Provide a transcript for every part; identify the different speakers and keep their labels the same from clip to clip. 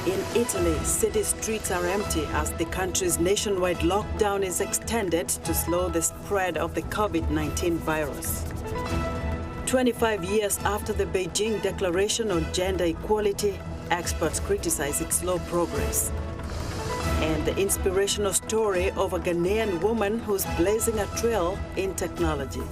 Speaker 1: In Italy, city streets are empty as the country's nationwide lockdown is extended to slow the spread of the COVID-19 virus. 25 years after the Beijing Declaration on Gender Equality, experts criticize its slow progress. And the inspirational story of a Ghanaian woman who's blazing a trail in technology.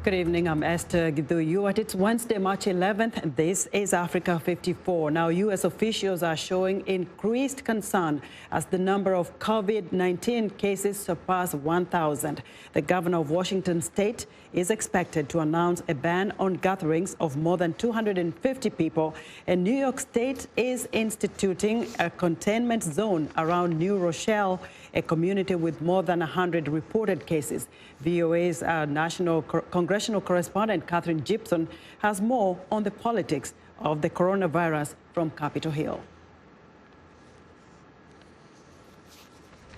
Speaker 1: Good evening, I'm Esther Githui-Ewart. It's Wednesday, March 11th, and this is Africa 54. Now, U.S. officials are showing increased concern as the number of COVID-19 cases surpass 1,000. The governor of Washington state is expected to announce a ban on gatherings of more than 250 people, and New York State is instituting a containment zone around New Rochelle, a community with more than 100 reported cases. VOA's national congressional correspondent Catherine Gibson has more on the politics of the coronavirus from Capitol Hill.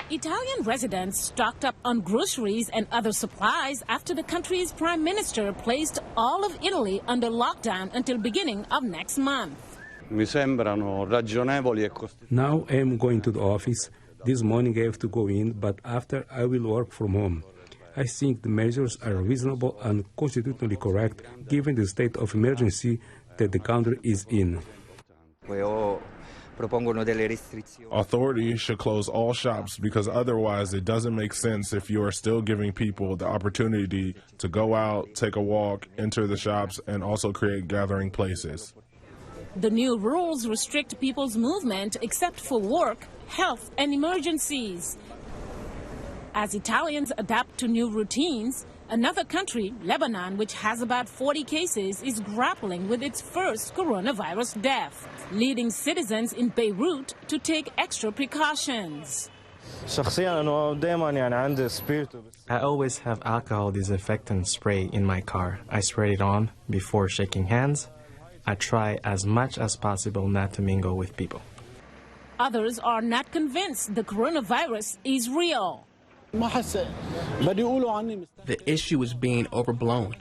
Speaker 2: Italian residents stocked up on groceries and other supplies after the country's prime minister placed all of Italy under lockdown until beginning of next month.
Speaker 3: Mi sembrano ragionevoli e
Speaker 4: Now I am going to the office. This morning I have to go in, but after I will work from home. I think the measures are reasonable and constitutionally correct given the state of emergency that the country is in.
Speaker 5: Authorities should close all shops because otherwise it doesn't make sense if you are still giving people the opportunity to go out, take a walk, enter the shops, and also create gathering places.
Speaker 2: The new rules restrict people's movement except for work, health, and emergencies. As Italians adapt to new routines, another country, Lebanon, which has about 40 cases, is grappling with its first coronavirus death, leading citizens in Beirut to take extra precautions.
Speaker 6: I always have alcohol disinfectant spray in my car. I spray it on before shaking hands. I try as much as possible not to mingle with people.
Speaker 2: Others are not convinced the coronavirus is real.
Speaker 7: The
Speaker 8: issue is being overblown.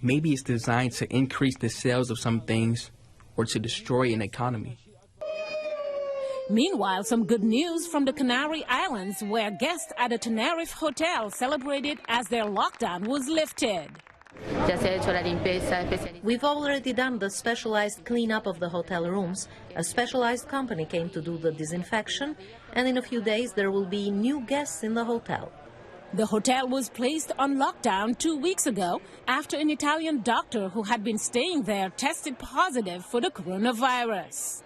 Speaker 8: Maybe it's designed to increase the sales of some things or to destroy an economy.
Speaker 2: Meanwhile, some good news from the Canary Islands, where guests at a Tenerife hotel celebrated as their lockdown was lifted.
Speaker 9: We've already done the specialized cleanup of the hotel rooms. A specialized company came to do the disinfection, and in a few days there will be new guests in the hotel.
Speaker 2: The hotel was placed on lockdown 2 weeks ago after an Italian doctor who had been staying there tested positive for the coronavirus.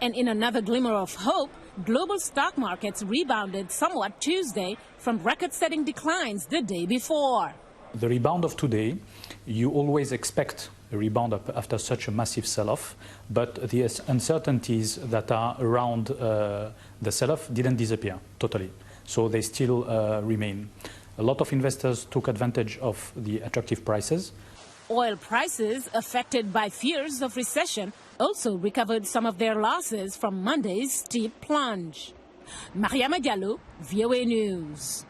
Speaker 2: And in another glimmer of hope, global stock markets rebounded somewhat Tuesday from record-setting declines the day before.
Speaker 10: The rebound of today, you always expect a rebound after such a massive sell-off, but the uncertainties that are around the sell-off didn't disappear totally, so they still remain. A lot of investors took advantage of the attractive prices.
Speaker 2: Oil prices, affected by fears of recession, also recovered some of their losses from Monday's steep plunge. Mariama Diallo, VOA News.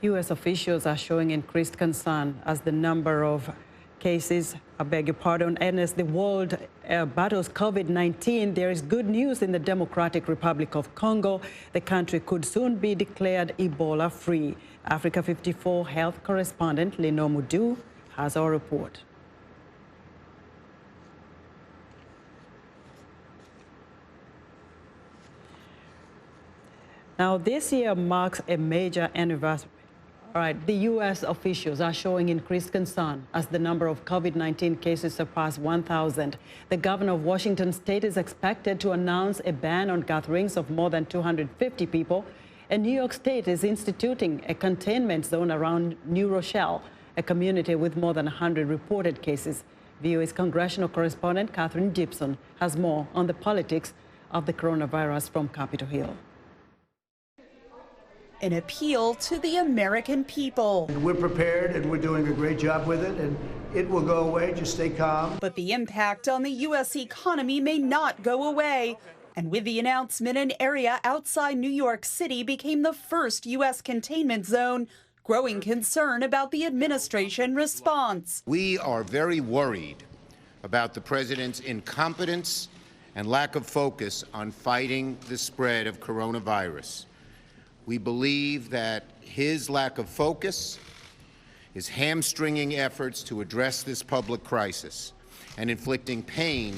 Speaker 1: U.S. officials are showing increased concern as the number of cases, and as the world battles COVID-19, there is good news in the Democratic Republic of Congo. The country could soon be declared Ebola-free. Africa 54 health correspondent Lino Mudu has our report. Now, this year marks a major anniversary. All right, the U.S. officials are showing increased concern as the number of COVID-19 cases surpass 1,000. The governor of Washington state is expected to announce a ban on gatherings of more than 250 people. And New York State is instituting a containment zone around New Rochelle, a community with more than 100 reported cases. VOA's congressional correspondent Catherine Gibson has more on the politics of the coronavirus from Capitol Hill.
Speaker 11: An appeal to the American people.
Speaker 12: We're prepared and we're doing a great job with it, and it will go away. Just stay calm.
Speaker 11: But the impact on the U.S. economy may not go away And with the announcement, an area outside New York City became the first U.S. containment zone, growing concern about the administration response.
Speaker 7: We are very worried about the president's incompetence and lack of focus on fighting the spread of coronavirus. We believe that his lack of focus is hamstringing efforts to address this public crisis and inflicting pain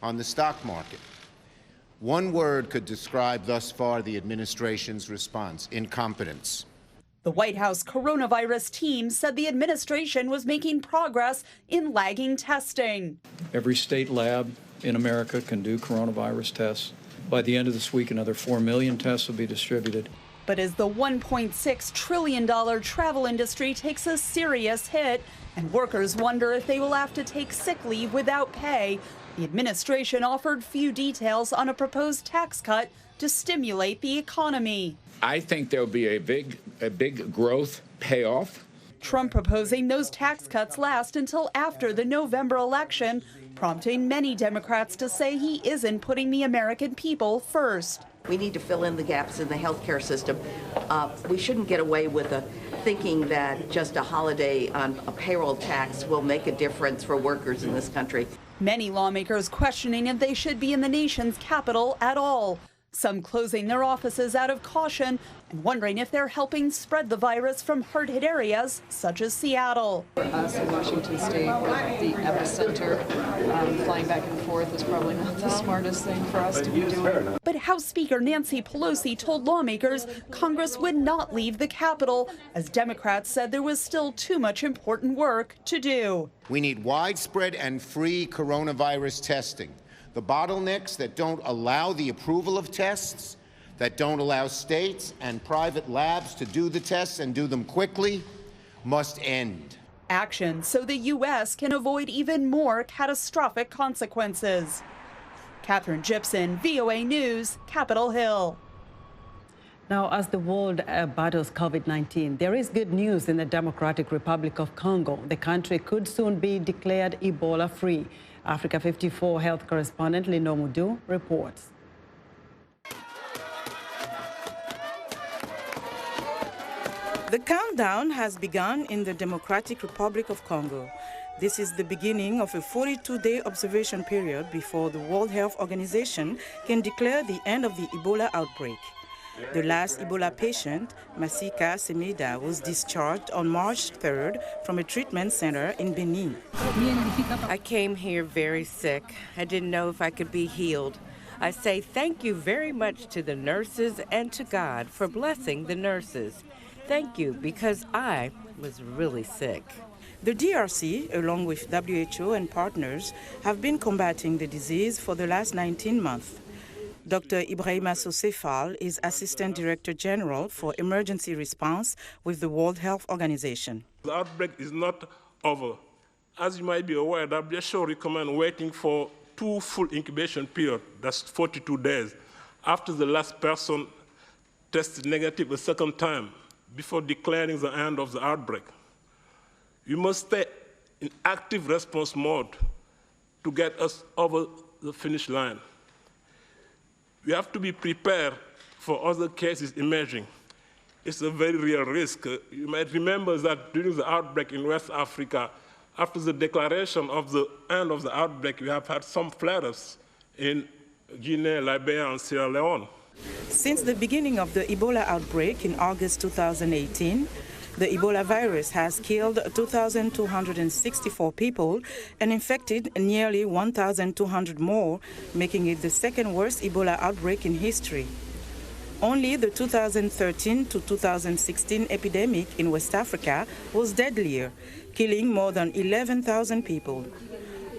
Speaker 7: on the stock market. One word could describe thus far the administration's response: incompetence.
Speaker 11: The White House coronavirus team said the administration was making progress in lagging testing.
Speaker 13: Every state lab in America can do coronavirus tests. By the end of this week, another 4 million tests will be distributed.
Speaker 11: But as the $1.6 trillion travel industry takes a serious hit and workers wonder if they will have to take sick leave without pay, the administration offered few details on a proposed tax cut to stimulate the economy.
Speaker 14: I think there'll be a big growth payoff.
Speaker 11: Trump proposing those tax cuts last until after the November election, prompting many Democrats to say he isn't putting the American people first.
Speaker 15: We need to fill in the gaps in the healthcare system. We shouldn't get away with thinking that just a holiday on a payroll tax will make a difference for workers in this country.
Speaker 11: Many lawmakers questioning if they should be in the nation's capital at all. Some closing their offices out of caution and wondering if they're helping spread the virus from hard-hit areas such as Seattle.
Speaker 16: For us in Washington State, the epicenter, flying back and forth is probably not the smartest thing for us to be doing.
Speaker 11: But House Speaker Nancy Pelosi told lawmakers Congress would not leave the Capitol, as Democrats said there was still too much important work to do.
Speaker 7: We need widespread and free coronavirus testing. The bottlenecks that don't allow the approval of tests, that don't allow states and private labs to do the tests and do them quickly, must end.
Speaker 11: Action so the U.S. can avoid even more catastrophic consequences. Catherine Gibson, VOA News, Capitol Hill.
Speaker 1: Now, as the world battles COVID-19, there is good news in the Democratic Republic of Congo. The country could soon be declared Ebola-free. Africa 54 health correspondent Lino Mudu reports.
Speaker 17: The countdown has begun in the Democratic Republic of Congo. This is the beginning of a 42-day observation period before the World Health Organization can declare the end of the Ebola outbreak. The last Ebola patient, Masika Semeda, was discharged on March 3rd from a treatment center in Benin.
Speaker 18: I came here very sick. I didn't know if I could be healed. I say thank you very much to the nurses and to God for blessing the nurses. Thank you, because I was really sick.
Speaker 17: The DRC, along with WHO and partners, have been combating the disease for the last 19 months. Dr. Ibrahima Sosefal is Assistant Director General for Emergency Response with the World Health Organization.
Speaker 19: The outbreak is not over. As you might be aware, WHO recommends waiting for 2 full incubation periods, that's 42 days, after the last person tested negative a second time before declaring the end of the outbreak. You must stay in active response mode to get us over the finish line. We have to be prepared for other cases emerging. It's a very real risk. You might remember that during the outbreak in West Africa, after the declaration of the end of the outbreak, we have had some flare-ups in Guinea, Liberia, and Sierra Leone.
Speaker 17: Since the beginning of the Ebola outbreak in August 2018, the Ebola virus has killed 2,264 people and infected nearly 1,200 more, making it the second worst Ebola outbreak in history. Only the 2013 to 2016 epidemic in West Africa was deadlier, killing more than 11,000 people.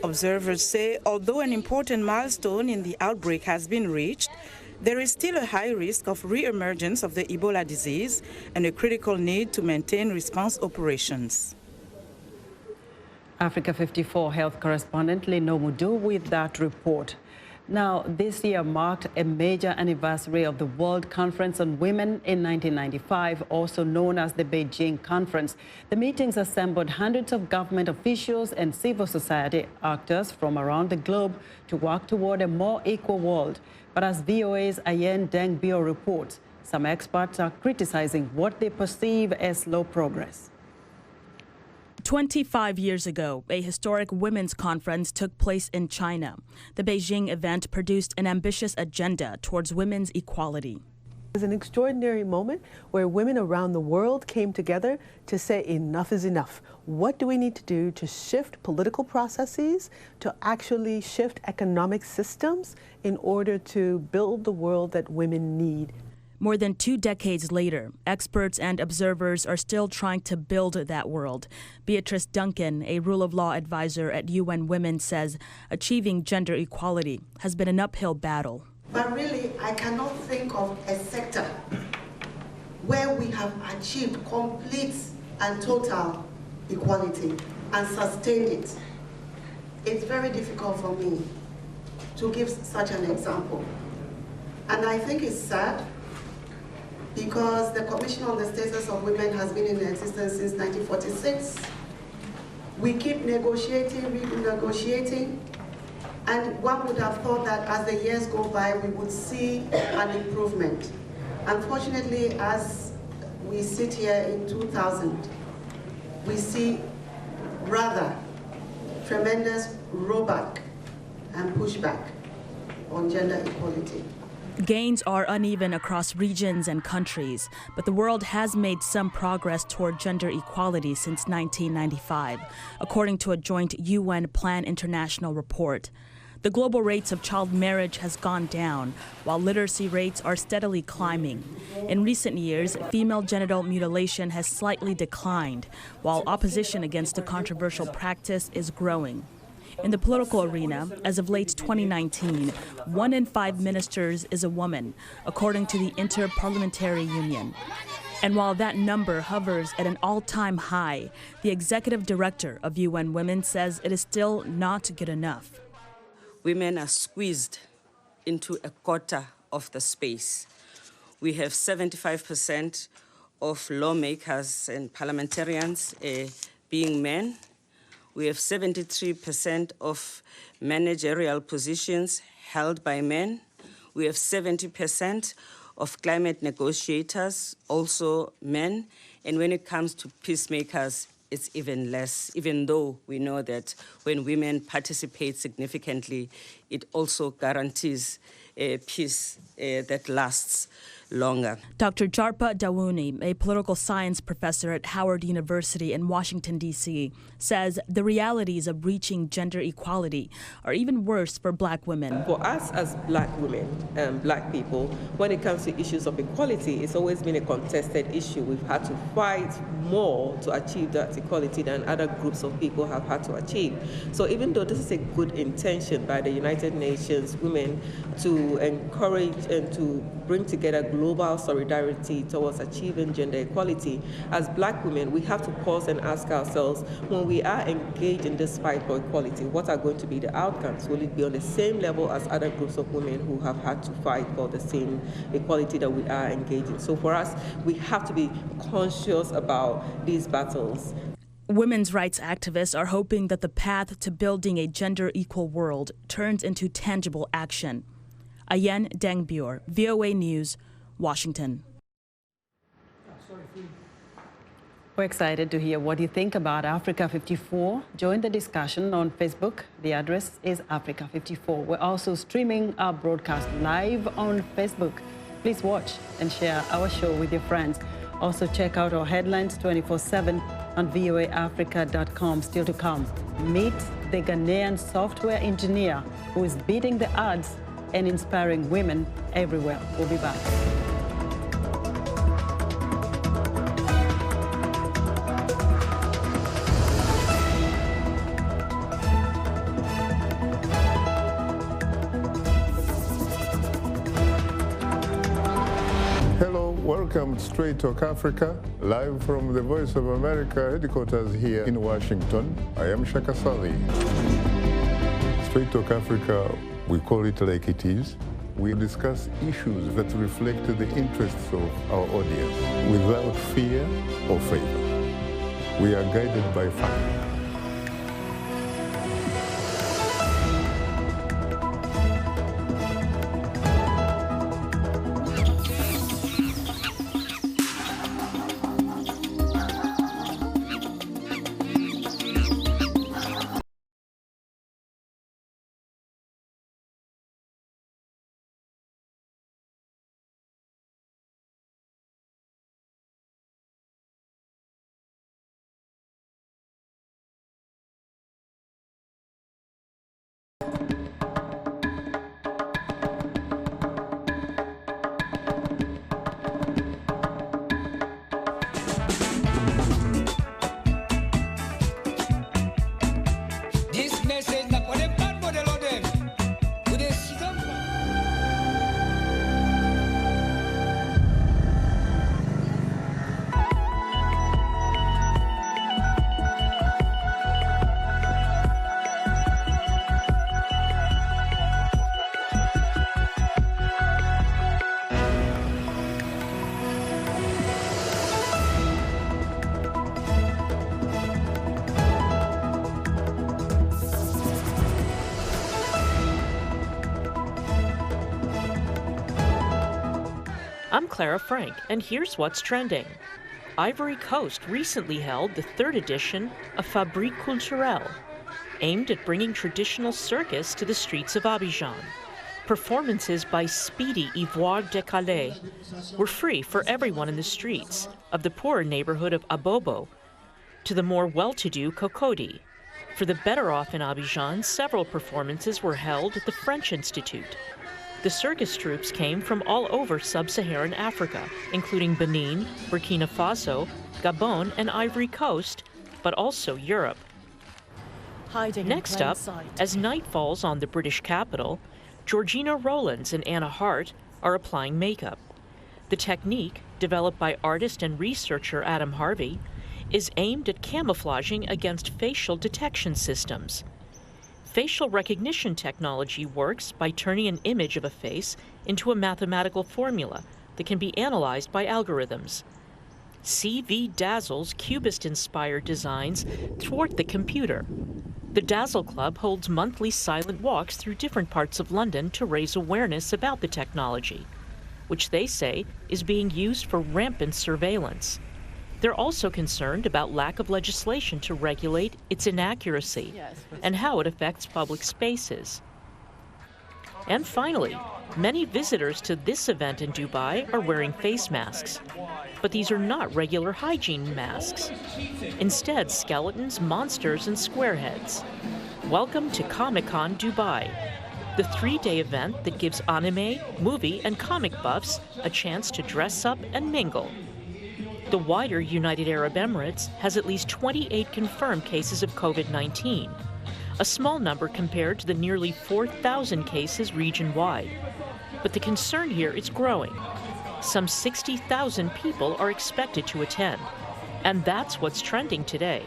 Speaker 17: Observers say although an important milestone in the outbreak has been reached, there is still a high risk of re-emergence of the Ebola disease and a critical need to maintain response operations.
Speaker 1: Africa 54 health correspondent Lino Mudu with that report. Now, this year marked a major anniversary of the World Conference on Women in 1995, also known as the Beijing Conference. The meetings assembled hundreds of government officials and civil society actors from around the globe to work toward a more equal world. But as VOA's Ayen Dengbio reports, some experts are criticizing what they perceive as slow progress.
Speaker 20: 25 years ago, a historic women's conference took place in China. The Beijing event produced an ambitious agenda towards women's equality.
Speaker 21: It was an extraordinary moment where women around the world came together to say enough is enough. What do we need to do to shift political processes, to actually shift economic systems in order to build the world that women need?
Speaker 20: More than 2 decades later, experts and observers are still trying to build that world. Beatrice Duncan, a rule of law advisor at UN Women, says achieving gender equality has been an uphill battle.
Speaker 22: But really, I cannot think of a sector where we have achieved complete and total equality and sustained it. It's very difficult for me to give such an example. And I think it's sad, because the Commission on the Status of Women has been in existence since 1946. We keep negotiating, renegotiating, and one would have thought that as the years go by, we would see an improvement. Unfortunately, as we sit here in 2000, we see rather tremendous rollback and pushback on gender equality.
Speaker 20: Gains are uneven across regions and countries, but the world has made some progress toward gender equality since 1995, according to a joint UN Plan International report. The global rates of child marriage has gone down, while literacy rates are steadily climbing. In recent years, female genital mutilation has slightly declined, while opposition against the controversial practice is growing. In the political arena, as of late 2019, 1 in 5 ministers is a woman, according to the Inter-Parliamentary Union. And while that number hovers at an all-time high, the executive director of UN Women says it is still not good enough.
Speaker 23: Women are squeezed into a quarter of the space. We have 75% of lawmakers and parliamentarians being men. We have 73% of managerial positions held by men. We have 70% of climate negotiators, also men. And when it comes to peacemakers, it's even less, even though we know that when women participate significantly, it also guarantees peace that lasts longer.
Speaker 20: Dr. Jarpa Dawuni, a political science professor at Howard University in Washington, D.C., says the realities of reaching gender equality are even worse for black women.
Speaker 24: For us as black women and black people, when it comes to issues of equality, it's always been a contested issue. We've had to fight more to achieve that equality than other groups of people have had to achieve. So even though this is a good intention by the United Nations women to encourage and to bring together global solidarity towards achieving gender equality, as black women, we have to pause and ask ourselves, when we are engaged in this fight for equality, what are going to be the outcomes? Will it be on the same level as other groups of women who have had to fight for the same equality that we are engaged in? So for us, we have to be conscious about these battles.
Speaker 20: Women's rights activists are hoping that the path to building a gender-equal world turns into tangible action. Ayen Dengbio, VOA News, Washington.
Speaker 1: We're excited to hear what you think about Africa 54. Join the discussion on Facebook. The address is Africa 54. We're also streaming our broadcast live on Facebook. Please watch and share our show with your friends. Also check out our headlines 24/7 on voaafrica.com. Still to come, meet the Ghanaian software engineer who is beating the odds and inspiring women everywhere. We'll be back.
Speaker 25: Hello, welcome to Straight Talk Africa, live from the Voice of America headquarters here in Washington. I am Shaka Sali. Straight Talk Africa We call it like it is. We discuss issues that reflect the interests of our audience without fear or favor. We are guided by fact.
Speaker 3: I'm Clara Frank, and here's what's trending. Ivory Coast recently held the 3rd edition of Fabrique Culturelle, aimed at bringing traditional circus to the streets of Abidjan. Performances by Speedy Ivoire Décalé were free for everyone in the streets of the poorer neighborhood of Abobo to the more well-to-do Cocody. For the better off in Abidjan, several performances were held at the French Institute. The circus troupes came from all over sub-Saharan Africa, including Benin, Burkina Faso, Gabon, and Ivory Coast, but also Europe. Next up, as night falls on the British capital, Georgina Rowlands and Anna Hart are applying makeup. The technique, developed by artist and researcher Adam Harvey, is aimed at camouflaging against facial detection systems. Facial recognition technology works by turning an image of a face into a mathematical formula that can be analyzed by algorithms. CV Dazzle's Cubist-inspired designs thwart the computer. The Dazzle Club holds monthly silent walks through different parts of London to raise awareness about the technology, which they say is being used for rampant surveillance. They're also concerned about lack of legislation to regulate its inaccuracy and how it affects public spaces. And finally, many visitors to this event in Dubai are wearing face masks. But these are not regular hygiene masks. Instead, skeletons, monsters, and squareheads. Welcome to Comic-Con Dubai, the 3-day event that gives anime, movie, and comic buffs a chance to dress up and mingle. The wider United Arab Emirates has at least 28 confirmed cases of COVID-19, a small number compared to the nearly 4,000 cases region-wide. But the concern here is growing. Some 60,000 people are expected to attend, and that's what's trending today.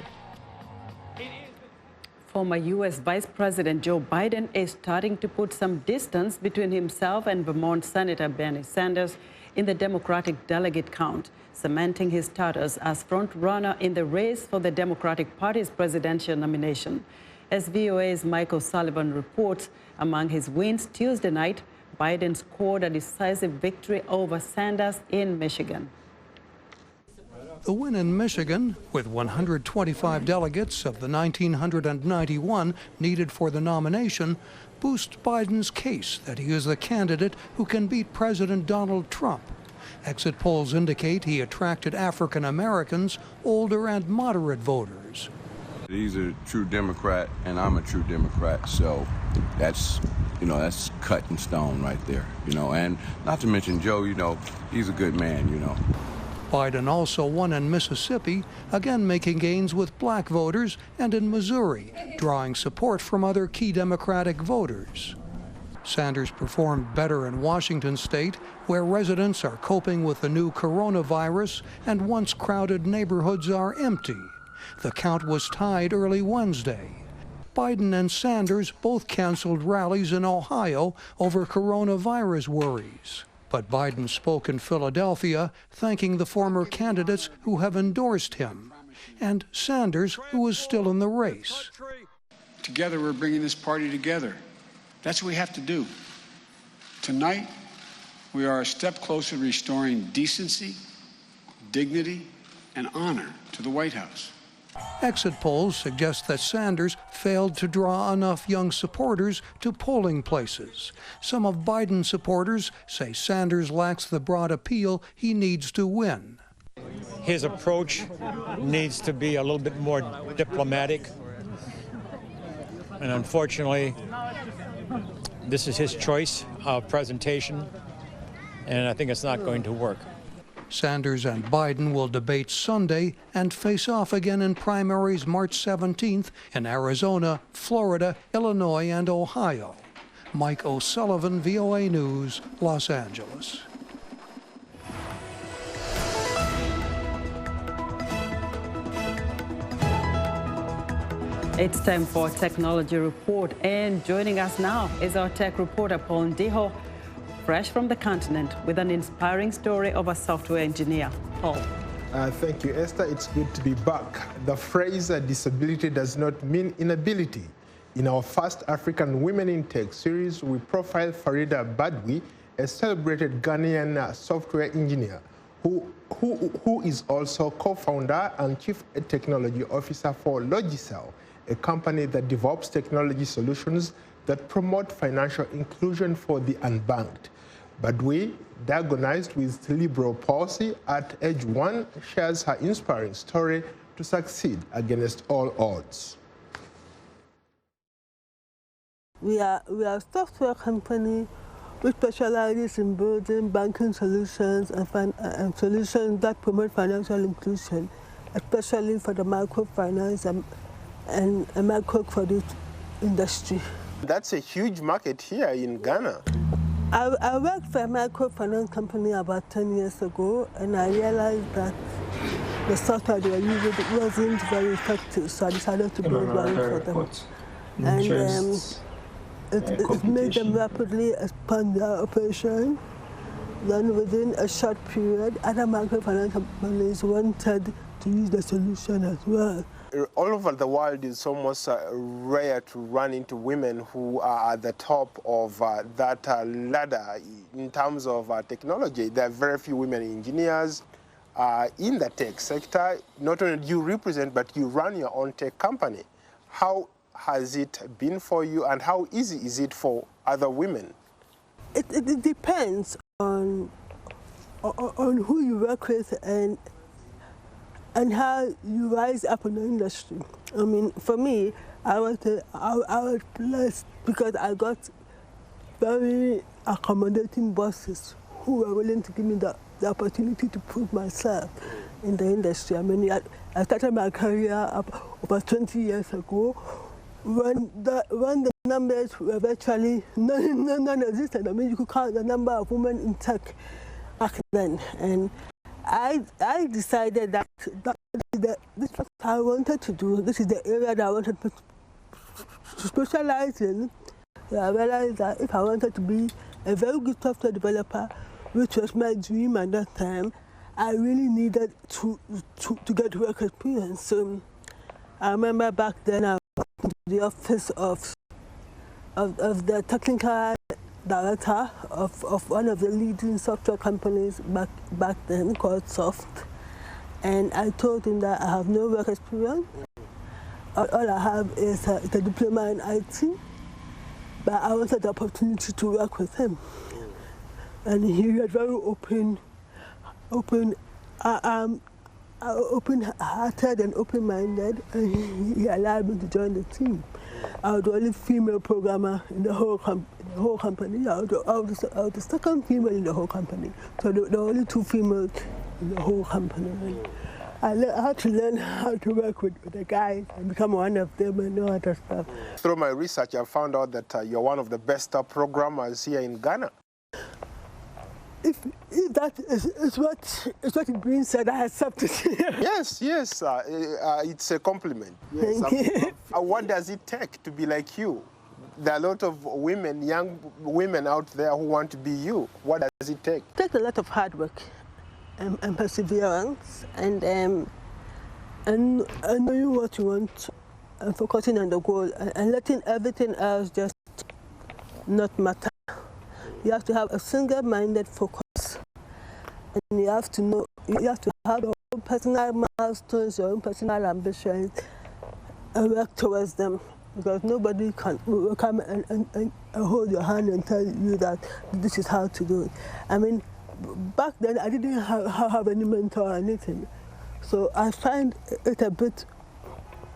Speaker 1: Former U.S. Vice President Joe Biden is starting to put some distance between himself and Vermont Senator Bernie Sanders in the Democratic delegate count, cementing his status as front-runner in the race for the Democratic Party's presidential nomination. As VOA's Michael Sullivan reports, among his wins Tuesday night, Biden scored a decisive victory over Sanders in Michigan.
Speaker 4: The win in Michigan, with 125 delegates of the 1,991 needed for the nomination, boosts Biden's case that he is the candidate who can beat President Donald Trump. Exit polls indicate he attracted African Americans, older and moderate voters.
Speaker 5: He's a true Democrat, and I'm a true Democrat, so that's cut in stone right there, and not to mention Joe, he's a good man,
Speaker 4: Biden also won in Mississippi, again making gains with black voters, and in Missouri, drawing support from other key Democratic voters. Sanders performed better in Washington state, where residents are coping with the new coronavirus and once crowded neighborhoods are empty. The count was tied early Wednesday. Biden and Sanders both canceled rallies in Ohio over coronavirus worries. But Biden spoke in Philadelphia, thanking the former candidates who have endorsed him, and Sanders, who is still in the race.
Speaker 2: Together, we're bringing this party together. That's what we have to do. Tonight, we are a step closer to restoring decency, dignity, and honor to the White House.
Speaker 4: Exit polls suggest that Sanders failed to draw enough young supporters to polling places. Some of Biden's supporters say Sanders lacks the broad appeal he needs to win.
Speaker 6: His approach needs to be a little bit more diplomatic. And unfortunately, this is his choice of presentation, and I think it's not going to work.
Speaker 4: Sanders and Biden will debate Sunday and face off again in primaries March 17th in Arizona, Florida, Illinois, and Ohio. Mike O'Sullivan, VOA News, Los Angeles.
Speaker 1: It's time for Technology Report, and joining us now is our tech reporter, Paul Ndiho, fresh from the continent with an inspiring story of a software engineer. Paul.
Speaker 8: Thank you, Esther. It's good to be back. The phrase disability does not mean inability. In our first African Women in Tech series, we profile Farida Badwi, a celebrated Ghanaian software engineer who is also co-founder and chief technology officer for Logicel, a company that develops technology solutions that promote financial inclusion for the unbanked. Badwi, diagnosed with cerebral palsy at age 1, shares her inspiring story to succeed against all odds.
Speaker 9: We are a software company which specializes in building banking solutions and solutions that promote financial inclusion, especially for the microfinance and microcredit industry.
Speaker 8: That's a huge market here in Ghana.
Speaker 9: I worked for a microfinance company about 10 years ago, and I realized that the software they were using wasn't very effective, so I decided to build one for them. And it made them rapidly expand their operation. Then within a short period, other microfinance companies wanted to use the solution as well.
Speaker 8: All over the world, it's almost rare to run into women who are at the top of that ladder in terms of technology. There are very few women engineers in the tech sector. Not only do you represent, but you run your own tech company. How has it been for you, and how easy is it for other women?
Speaker 9: It depends on who you work with and how you rise up in the industry. I mean, for me, I was blessed because I got very accommodating bosses who were willing to give me the opportunity to prove myself in the industry. I mean, I started my career about 20 years ago when the numbers were virtually non-existent. I mean, you could count the number of women in tech back then. And I decided that this is what I wanted to do. This is the area that I wanted to specialize in. So I realized that if I wanted to be a very good software developer, which was my dream at that time, I really needed to get work experience. So I remember back then I went to the office of the technical director of one of the leading software companies back then called Soft, and I told him that I have no work experience. All I have is a diploma in IT, but I wanted the opportunity to work with him. And he was very open-hearted and open-minded, and he allowed me to join the team. I was the only female programmer in the whole company. I was the second female in the whole company. So there were only 2 females in the whole company. I had to learn how to work with the guys and become one of them and all that stuff.
Speaker 8: Through my research, I found out that you're one of the best programmers here in Ghana.
Speaker 9: if that is what it means that I accept it.
Speaker 8: Yes, it's a compliment. Yes,
Speaker 9: Thank you.
Speaker 8: What does it take to be like you? There are a lot of women, young women out there who want to be you. What does it take?
Speaker 9: It takes a lot of hard work and perseverance and knowing what you want and focusing on the goal and letting everything else just not matter. You have to have a single-minded focus, and you have to know. You have to have your own personal milestones, your own personal ambitions, and work towards them. Because nobody will come and hold your hand and tell you that this is how to do it. I mean, back then I didn't have any mentor or anything, so I find it a bit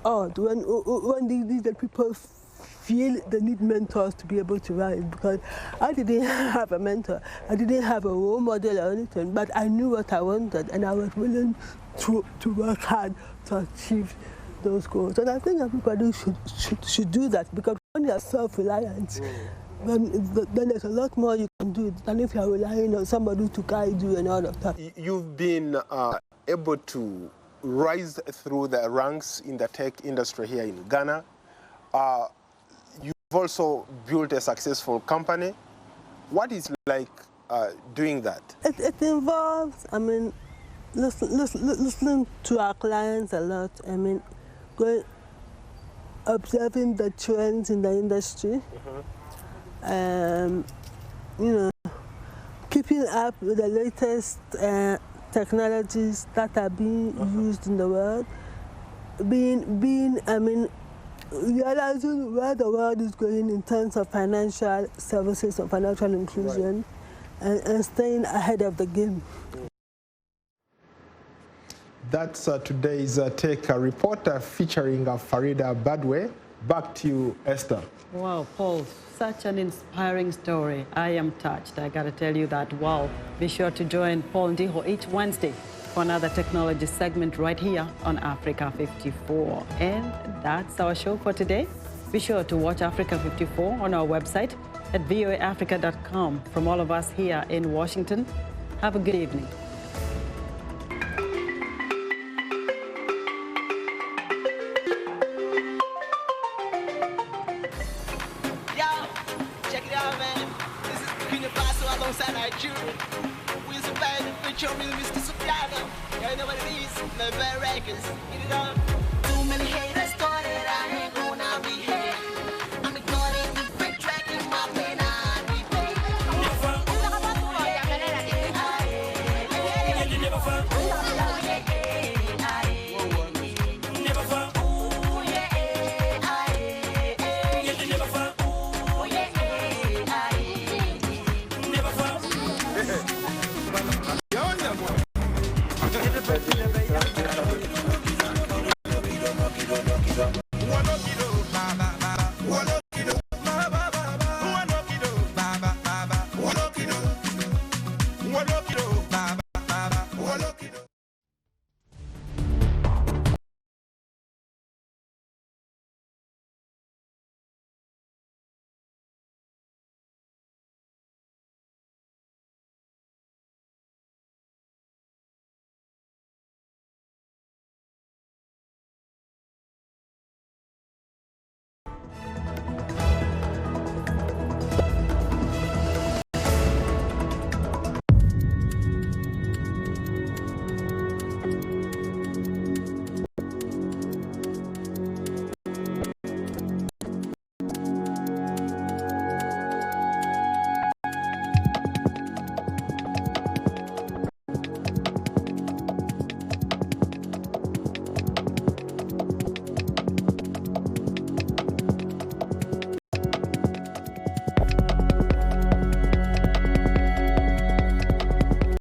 Speaker 9: odd when these people feel they need mentors to be able to write, because I didn't have a mentor, I didn't have a role model or anything, but I knew what I wanted and I was willing to work hard to achieve those goals. And I think everybody should do that, because when you are self-reliant, then there's a lot more you can do than if you are relying on somebody to guide you and all of that.
Speaker 8: You've been able to rise through the ranks in the tech industry here in Ghana. You've also built a successful company. What is like doing that?
Speaker 9: It involves, I mean, listening to our clients a lot. I mean, observing the trends in the industry. You know, keeping up with the latest technologies that are being used in the world. I mean, realizing where the world is going in terms of financial services or financial inclusion, and staying ahead of the game.
Speaker 8: That's today's Take a Reporter featuring Farida Badwe. Back to you, Esther.
Speaker 1: Wow, Paul, such an inspiring story. I am touched, I gotta tell you that. Wow. Be sure to join Paul Ndiho each Wednesday for another technology segment right here on Africa 54. And that's our show for today. Be sure to watch Africa 54 on our website at voaafrica.com. From all of us here in Washington, have a good evening.
Speaker 10: Mr. Soprano, you know what it is, my records, get it on. Too many haters.